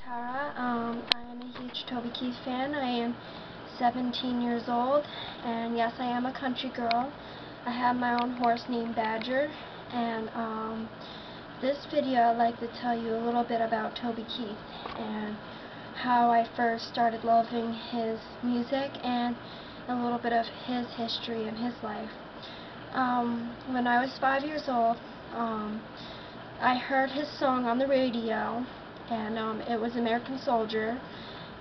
Tara. I am a huge Toby Keith fan. I am 17 years old, and yes, I am a country girl. I have my own horse named Badger, and this video I'd like to tell you a little bit about Toby Keith and how I first started loving his music and a little bit of his history and his life. When I was 5 years old, I heard his song on the radio, and it was American Soldier,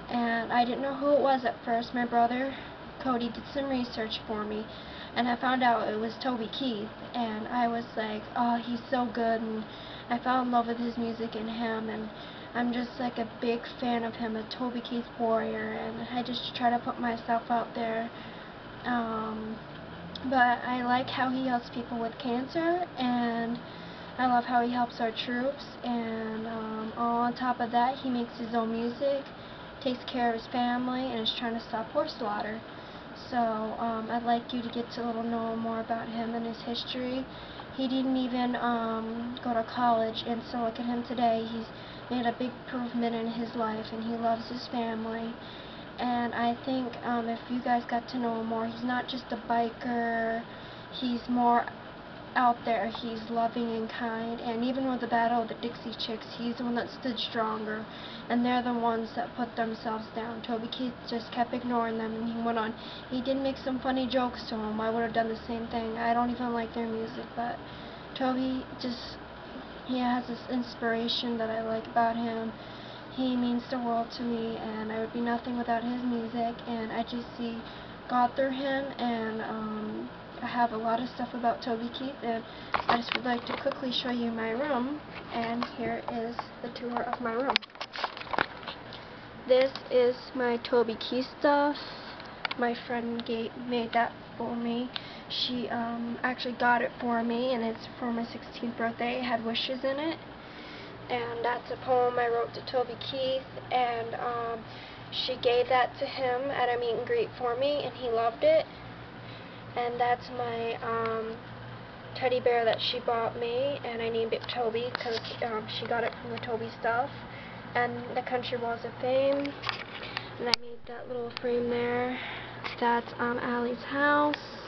and I didn't know who it was at first. My brother Cody did some research for me, and I found out it was Toby Keith, and I was like, oh, he's so good, and I fell in love with his music and him, and I'm just like a big fan of him, a Toby Keith warrior, and I just try to put myself out there. But I like how he helps people with cancer, and I love how he helps our troops, and on top of that, he makes his own music, takes care of his family, and is trying to stop horse slaughter. So I'd like you to get to know more about him and his history. He didn't even go to college, and so look at him today. He's made a big improvement in his life, and he loves his family. And I think if you guys got to know him more, he's not just a biker, he's more out there. He's loving and kind, and even with the battle of the Dixie Chicks, he's the one that stood stronger, and they're the ones that put themselves down. Toby Keith just kept ignoring them, and he went on. He did make some funny jokes to him. I would have done the same thing. I don't even like their music, but Toby he has this inspiration that I like about him. He means the world to me, and I would be nothing without his music, and I just see God through him, and I have a lot of stuff about Toby Keith, and I just would like to quickly show you my room, and here is the tour of my room. This is my Toby Keith stuff. My friend made that for me. She actually got it for me, and it's for my 16th birthday. It had wishes in it, and that's a poem I wrote to Toby Keith, and she gave that to him at a meet and greet for me, and he loved it. And that's my teddy bear that she bought me, and I named it Toby because she got it from the Toby stuff. And the Country Walls of Fame, and I made that little frame there. That's Allie's house.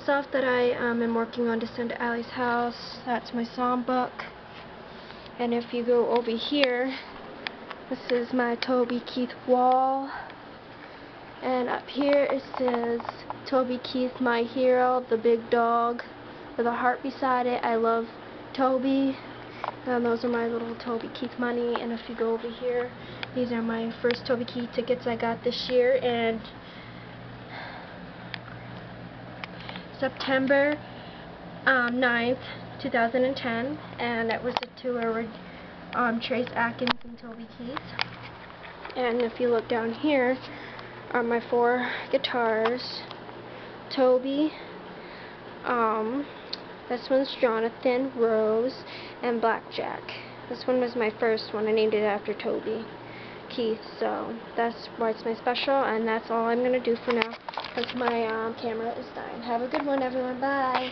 Stuff that I am working on to send to Allie's house. That's my songbook. And if you go over here, this is my Toby Keith wall. And up here it says, Toby Keith, my hero, the big dog, with a heart beside it. I love Toby. And those are my little Toby Keith money. And if you go over here, these are my first Toby Keith tickets I got this year. And September 9th, 2010. And that was a tour with Trace Atkins and Toby Keith. And if you look down here, are my 4 guitars. Toby, this one's Jonathan, Rose, and Blackjack. This one was my first one. I named it after Toby Keith, so that's why it's my special, and that's all I'm going to do for now, because my camera is dying. Have a good one, everyone. Bye.